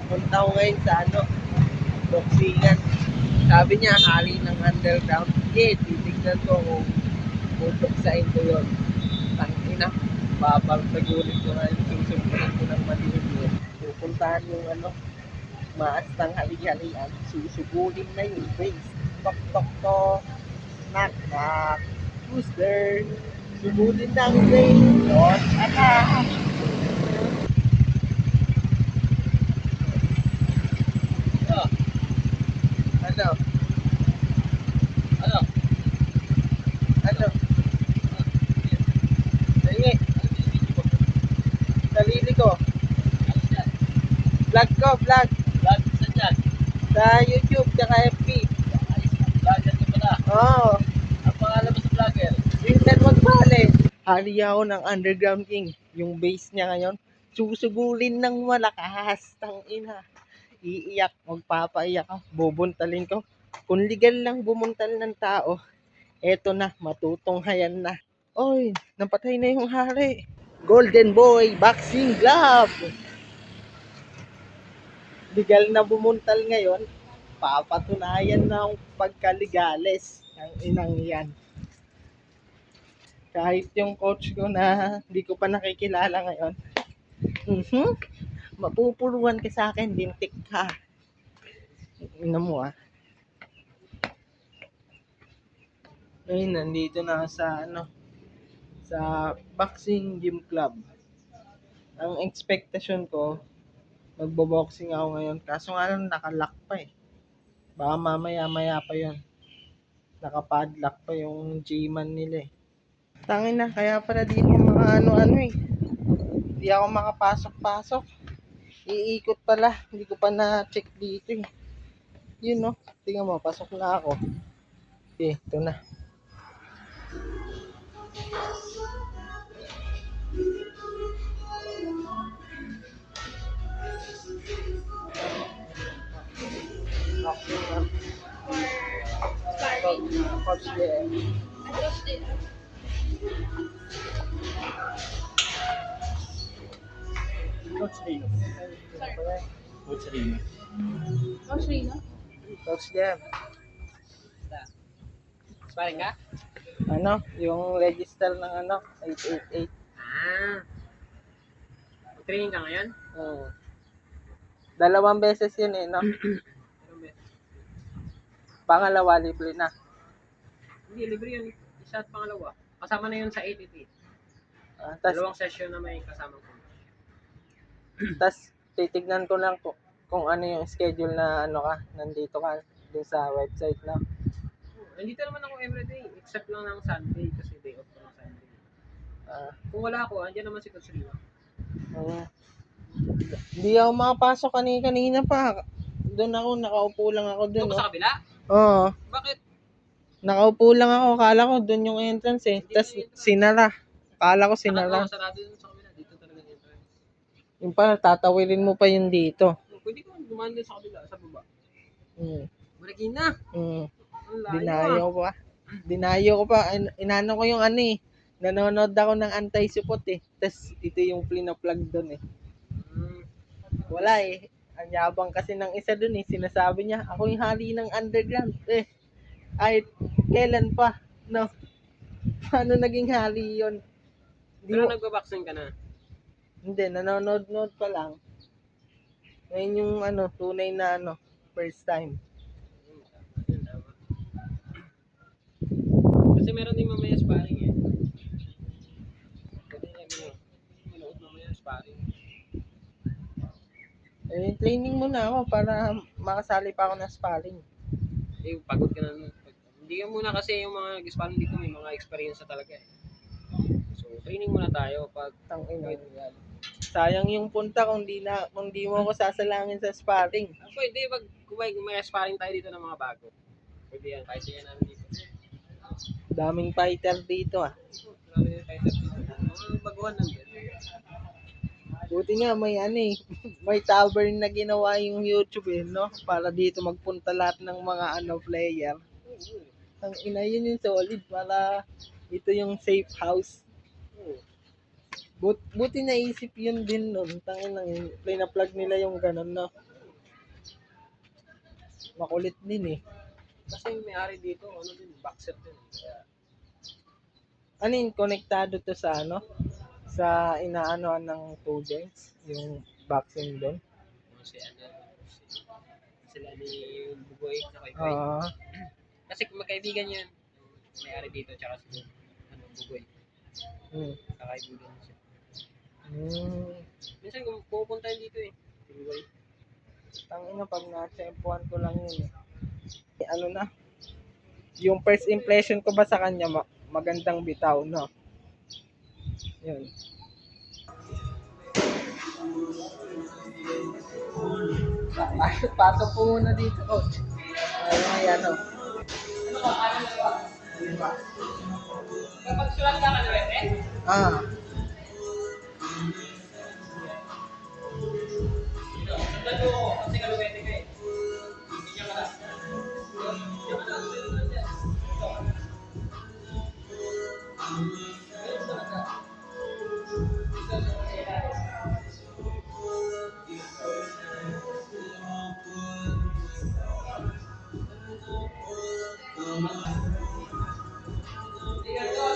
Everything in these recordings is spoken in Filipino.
Punta ko ngayon sa boxingan. Sabi niya, hali ng underground. Sige, titignan ko kung tutuksain ko yun. Tangina, babagtagulit ko na yung susunod ko ng maliit yun. Pupuntahan yung maastang hali-halian. Susugulin na yung base. Tok, tok, tok. Knock, knock. Who's there? Sugulin na ang base. Don't attack. Oh, ano? Ano? Ano? Sige, sarili ko. Vlog ko, vlog. Vlog, saan yan? Sa YouTube, tsaka FB. Vlogger ka pala? Oo. Ang pangalan mo sa vlogger? Vincent Magbale. Hali ako ng Underground King. Yung base niya ngayon, susugulin ng malakas. Tangina. Iiyak, magpapaiyak ako. Bubuntalin ko. Kung legal lang bumuntal ng tao, eto na, matutunghayan na. Oy, napatay na yung hari. Golden Boy Boxing Glove. Legal na bumuntal ngayon, papatunayan na ang pagkaligales ng inang yan. Kahit yung coach ko na hindi ko pa nakikilala ngayon, mapupuluhan ka sa akin, lintik ka. Ina mo Ngayon, nandito na sa sa boxing gym club. Ang expectation ko, magbo-boxing ako ngayon. Kaso nga lang, nakalock pa eh. Baka mamaya-maya pa yon. Nakapadlock pa yung G-man nila eh. Tangin na, kaya pala di ako ano eh. Di ako makapasok-pasok. Iikot pala. Hindi ko pa na-check dito eh. Yun no. Tingnan mo, pasok na ako. Okay, ito na. Coach DM. Coach Rino. Coach Rino. Coach Rino? Coach DM. Sparring ka? Yung register ng 888. Ah. Training ka ngayon? Oo. 2 beses yun eh, no? Pangalawa, libre na. Hindi, libre yun. Isa at pangalawa. Kasama na yun sa 888. Tas, Dalawang session na may kasama ko. tas titignan ko lang kung ano yung schedule na nandito ka dun sa website na. Nandito naman ako everyday, except lang ng Sunday kasi day off ko ng Sunday. Kung wala ako, andyan naman si Coach Rino. Hindi ako makapasok kanina pa. Doon ako, nakaupo lang ako doon. Doon sa kabila? Oo. Bakit? Nakaupo lang ako. Akala ko doon yung entrance eh. Tapos sinara. Akala ko sinara. Sarado yun sa kabila. Dito talaga yung entrance. Yung pala, tatawirin mo pa yun dito. Pwede ko dumaan din sa kabila, sa baba. Malagi na. Dinayo ko pa. Inano ko yung nanonood ako ng anti-support eh. Tapos ito yung plug doon eh. Wala eh. Ang yabang kasi ng isa doon eh. Sinasabi niya, ako yung hali ng underground eh. Ay, kailan pa? No? Paano naging hali yun? Pero nagbaboxing ka na? Hindi, nanonood pa lang. Ngayon yung tunay na first time. Kasi meron din mamaya sparring eh. Pwede niya manood mamaya sparring. Training muna ako para makasali pa ako ng sparring. Pagod ka na nun. Hindi ka muna kasi yung mga nag-sparring dito may mga experience na talaga eh. So, training muna tayo pag sayang yung punta kung di mo ako sasalangin sa sparring. Pwede pag may sparring tayo dito ng mga bago. Pwede yan, kahit yan namin dito. Daming fighter dito ah. Daming fighter dito. Mga baguhan nandun. Buti nga may tavern na ginawa yung YouTube eh, no? Para dito magpunta lahat ng mga player. Ang ina yun yung solid para ito yung safe house. Buti naisip yun din nun. Tangin lang yun. Plug nila yung ganun, no? Makulit din eh. Kasi yung may-ari dito, ano din, boxer din. Kaya, Ano yun, konektado to sa ano? Sa inaanoan ng two joints? Yung boxing doon? ano, sila ni Bugoy sa Koy. Ah, Kasi kung magkaibigan yan, yung may-ari dito, tsaka si Bugoy. hmm. Kakaibigan siya. Hmm. Minsan kung pupunta yun dito eh. Si Bugoy. Tangina pag na-tempuhan ko lang yun eh. Ano na? Yung first impression ko ba sa kanya magandang bitaw, no? Yun. Pato po muna dito, coach. Ayan, ano. Kapag sulat ka ka eh? Ah, Sundan mo ko, kasi kaluwete ka eh. Hindi ka lang.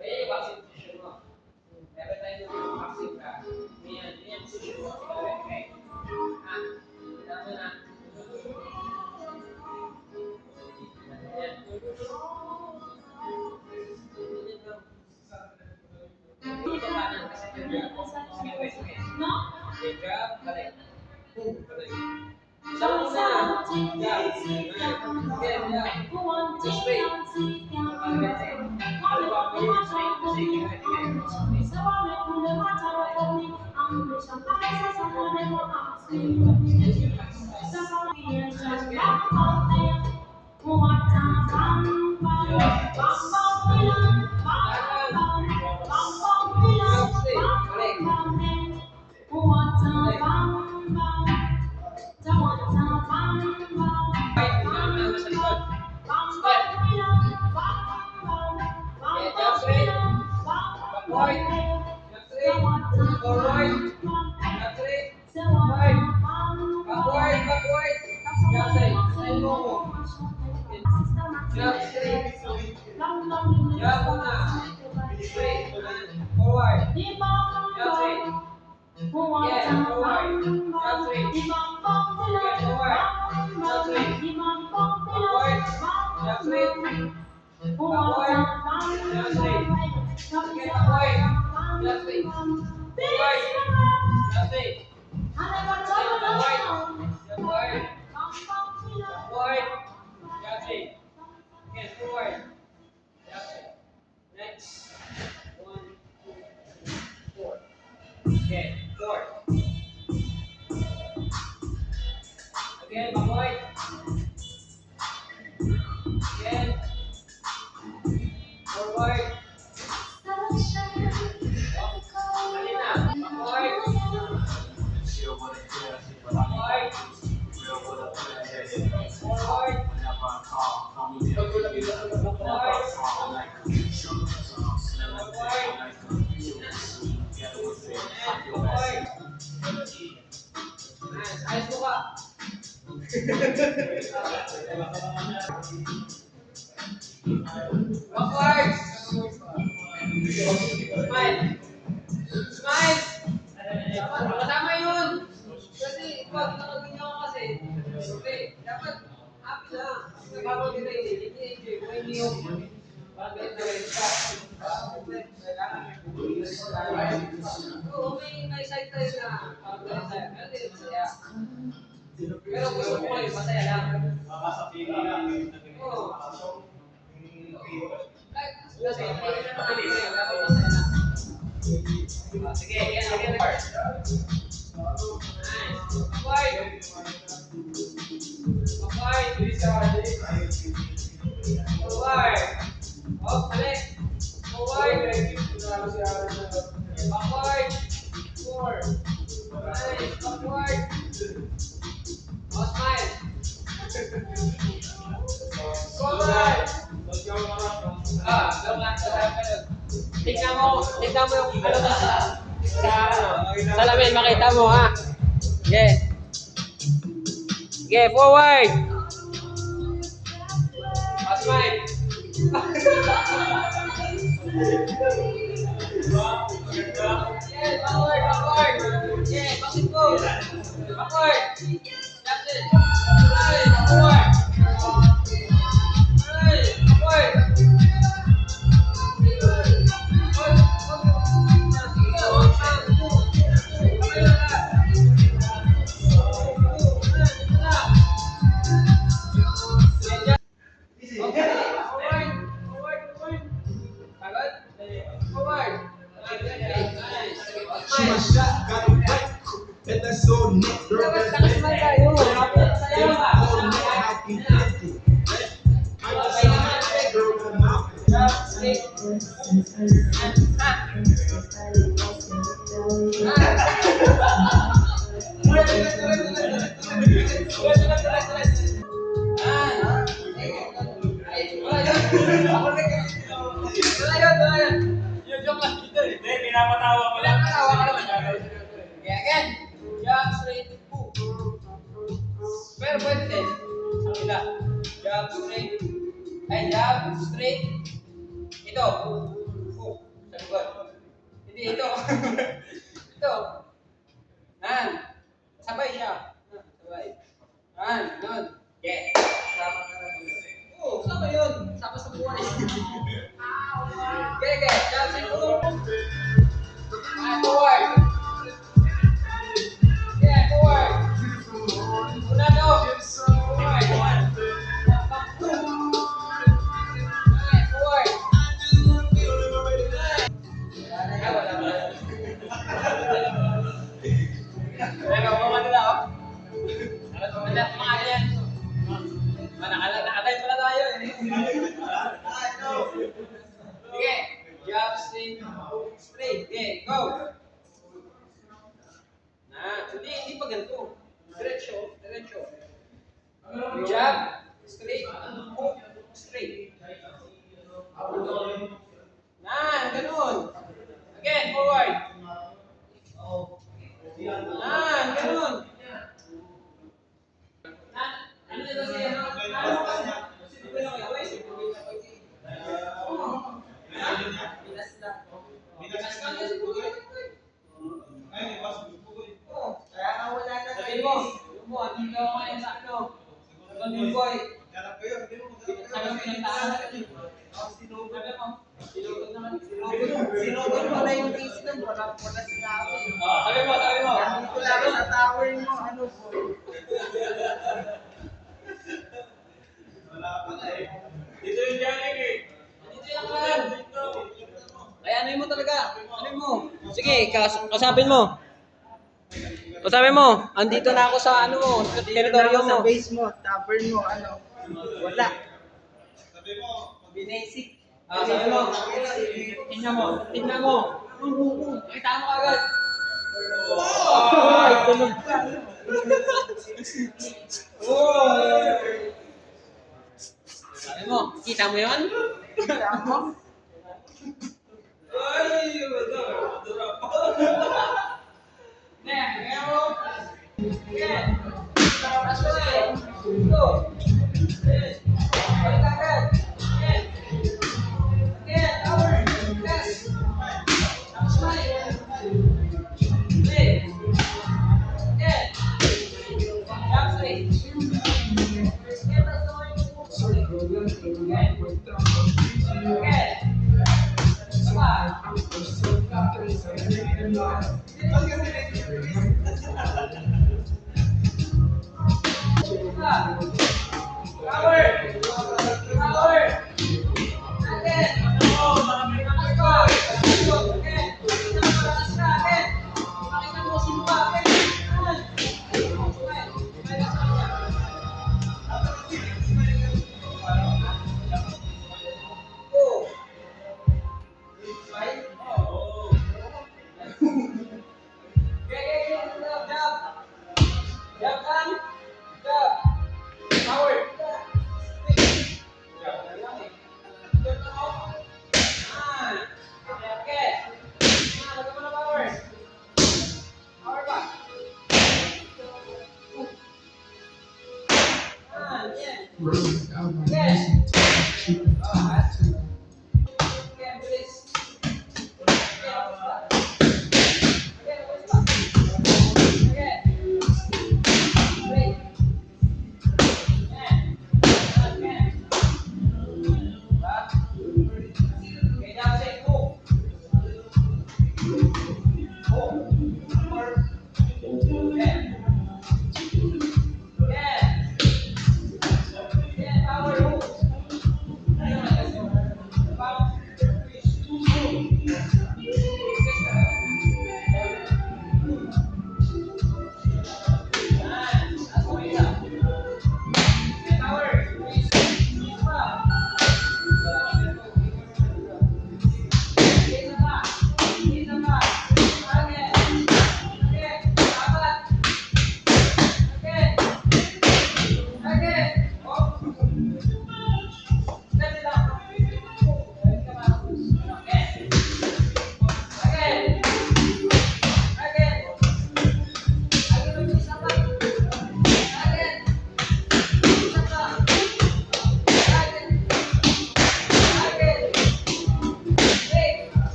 Kaya yung vaccine position mo. Every time yung vaccine ka, yan position mo, kasi kaluwete ka eh. Ah, tama na. Yan. Ito kanan, kasi yung jab, kasi kaluwete ka eh. Yung jab, balik. Balik. Isa muna. Jab. Again, jab. Just straight. Kaluwete. Kaliwa mo yung straight, kasi kaluwete ka eh. Okay, forward. Again, backwards. Again, forward. Dali na. Backward. Backward. Forward. Ayos mo ka. Backward. Smile. Smile. Kasama yun. Kasi pag nakaganyan ka kasi, okay, dapat happy lang. Kasi nagkakaroon kita hindi-enjoy. Kung hindi yung parang ganit ka. Oo, may side tayo na parang ganit tayo. Pero hindi masaya. Pero gusto ko kayo, masaya lang. Oo. Kasi hindi ka naman ganit. Dapat masaya lang. Sige, again. Backward. Forward. Oh, balik. Forward. Backward. Forward. Nice. Backward. Oh, smile. Forward. Tignan mo yung ano Salamin, makita mo ha. Okay. Okay, forward. Pass mine. Yeah, backward, backward. Yeah, bakit ko? Backward. That's it. Alright, backward. Alright, backward. Shoot my shot, got it right. Bet that's all neck, girl, that's it. Then I all neck, how we get it. I just shot that girl, I'm out. Okay, again. Jump straight. Pero pwede din. Sa kabila. Jump straight. Ay, jump straight. Ito. Sa likod. Hindi, ito. Ito. Nan. Sabay siya. Sabay. Nan. Nun. Okay. Sama yun. Sama sa buhay. Okay, okay. Jump straight. Forward. Yeah, forward. Una, dos. Forward. One. Okay, forward. Ay, wala ba? Teka, mamanda na ako. Mamanda, mga yan. Nakatay pala tayo eh. Sige, jump straight. Straight, okay, go. Hindi pa ganito. Diretso, diretso. Jab, straight, hook, straight. Ganun. Again, forward. Ganun. Ano ito siya? Sabihin mo, andito ako ngayon sa ano? Sa Bimboy. Sabi mo pinagtaan na rin. Sabi mo, Sinugod mo na yung base nun, wala sila ako. sabi mo. Dito lang sa tower mo, ano po. Dito yung jaring eh. Dito yung lang. Ay, ano mo talaga? Ano mo? Sige, kasapin mo. Kasapin mo, andito na ako sa ano mo, teritoryo Sa mo. base mo, tower mo, ano. Wala. Binasic. Sabi mo, tingnan mo. Nakita mo agad. Ay, tunog ka. Sabi mo, kita mo yun? Kita mo? Rolling album, listen to it, keep it tuned to. Again, please. Again, again. Wait. Again. Again. Back. Okay, now say go. Go. Forward. Again. Again. Again. Power move. About.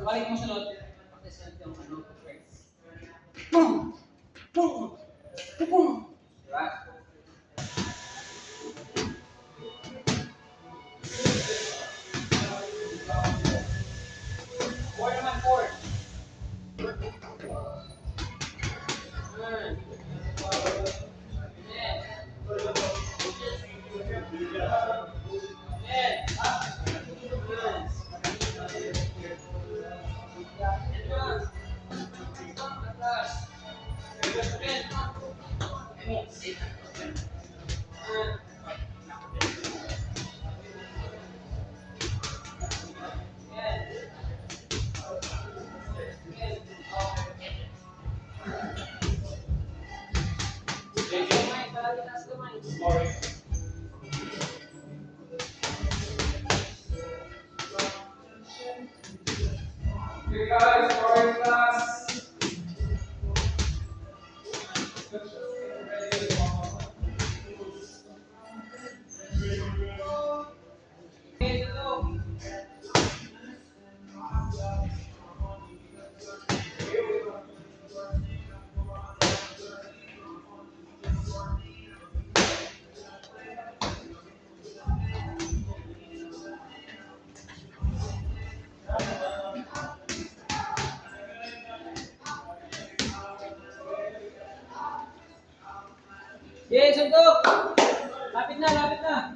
Pagbalik mo sunod, practice yung ano, first. Boom! Boom! Boom! Diba? Four naman, four. Here guys, foreign class. Okay, ito. Yes, suntok! Lapit na, lapit na.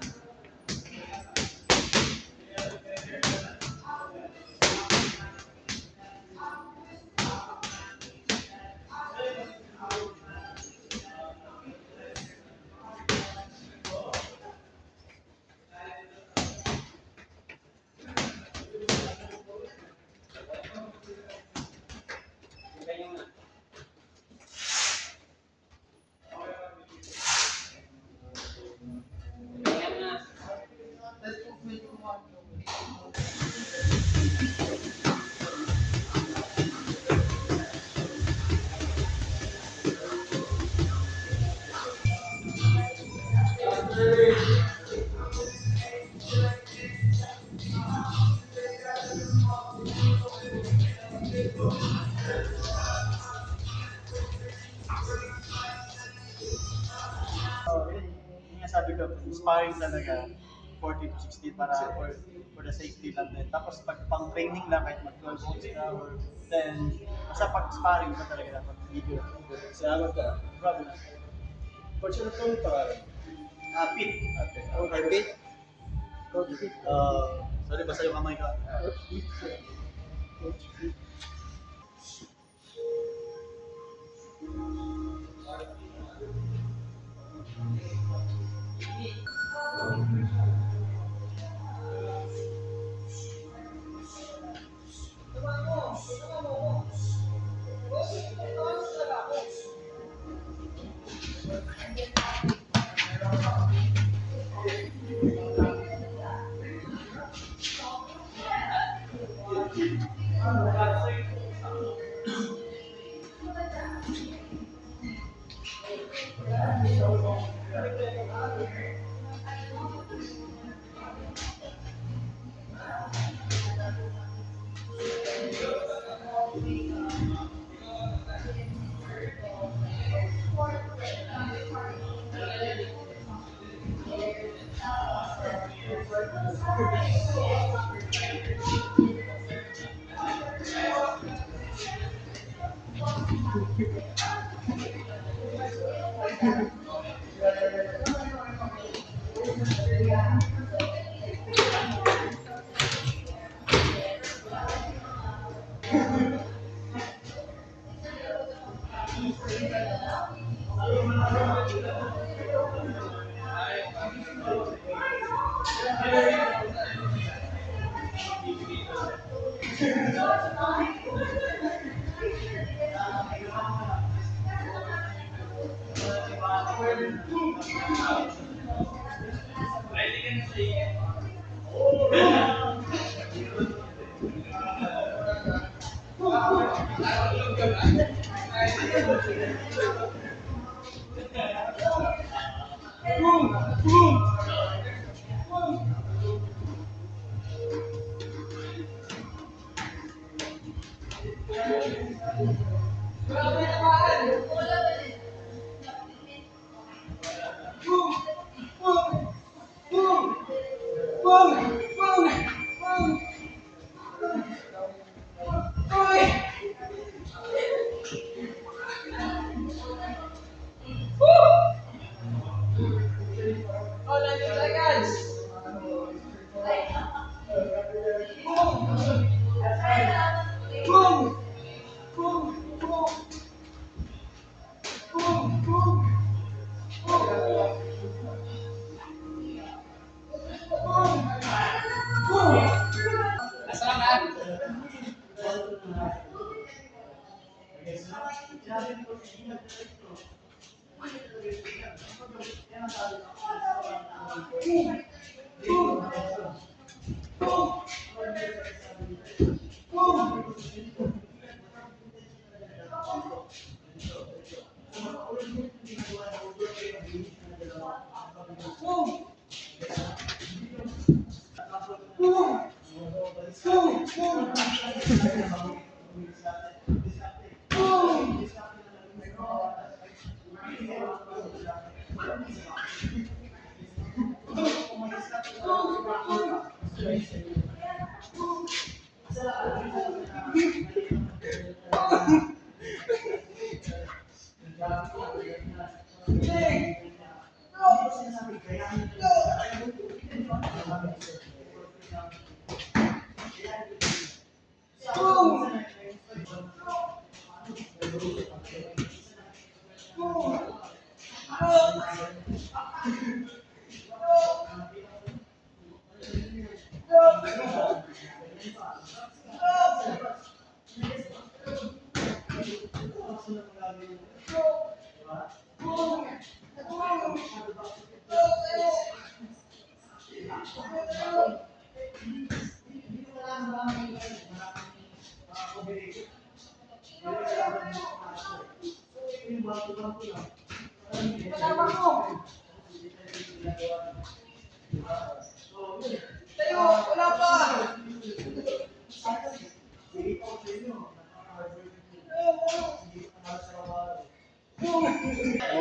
Ayan na. Yung nga sabi ko, inspiring talaga 40 to 60 para for the safety lang din. Tapos pag pang training lang, kahit mag 12 volts ka or 10, basta pag sparring ka talaga dapat video. Salamat ka. Problem. Coach, ano itong pangalan? Pit. Ang Pit. Coach Pete. Sorry, basta yung kamay ko. Coach Pete. Coach Pete.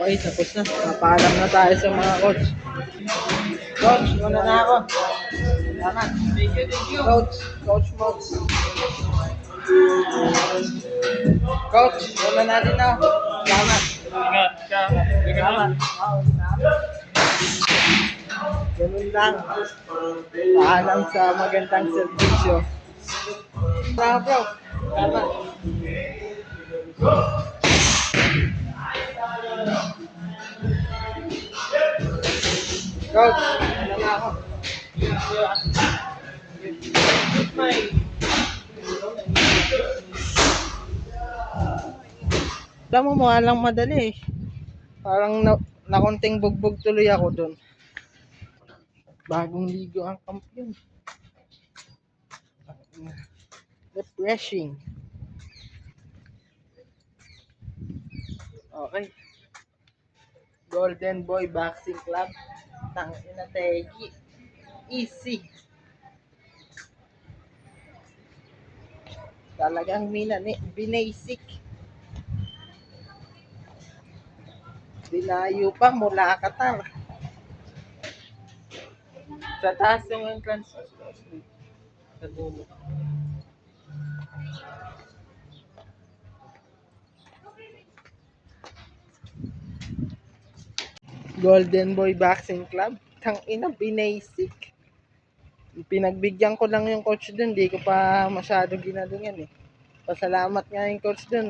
Okay, tapos na. Napaalam na tayo sa mga coach. Coach, muna na ako. Salamat. Coach, Coach Mox. Coach, muna na din ako. Salamat. Ingat ka. Salamat. Ganun lang. Paalam sa magandang servisyo. Salamat, bro. Salamat. Coach, ano na ako? Alam mo, mukha lang madali eh. Parang nakonting bugbog tuloy ako doon. Bagong ligo ang kampiyon. Refreshing. Okay. Golden Boy Boxing Club. Tangina tegi. Easy. Talagang binasic. Dinayo pa mula Qatar. Sa taas yung entrance. Sa dulo. Golden Boy Boxing Club. Tangina, binasic. Pinagbigyan ko lang yung coach dun, di ko pa masyado ginalingan eh. Pasalamat nga yung coach dun,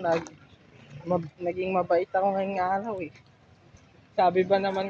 naging mabait ako ngayong araw eh. Sabi ba naman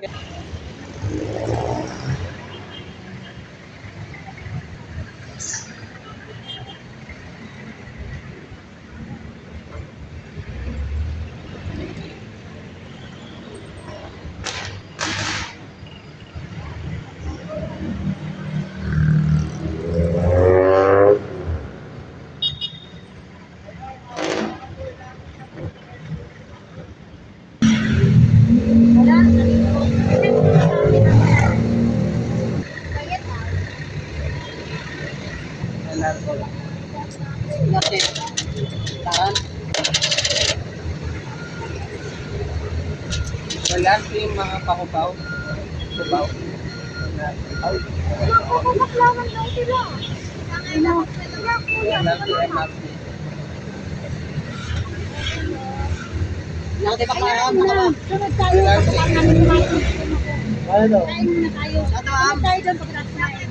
wala ko yung mga pakubaw. Kubaw. Ay, Baklawan daw sila. wala ko yung mga Laki pa kaya sunod tayo pagkatapos namin kumain. ano? Kain muna tayo. Sunod tayo doon pagkatapos kumain.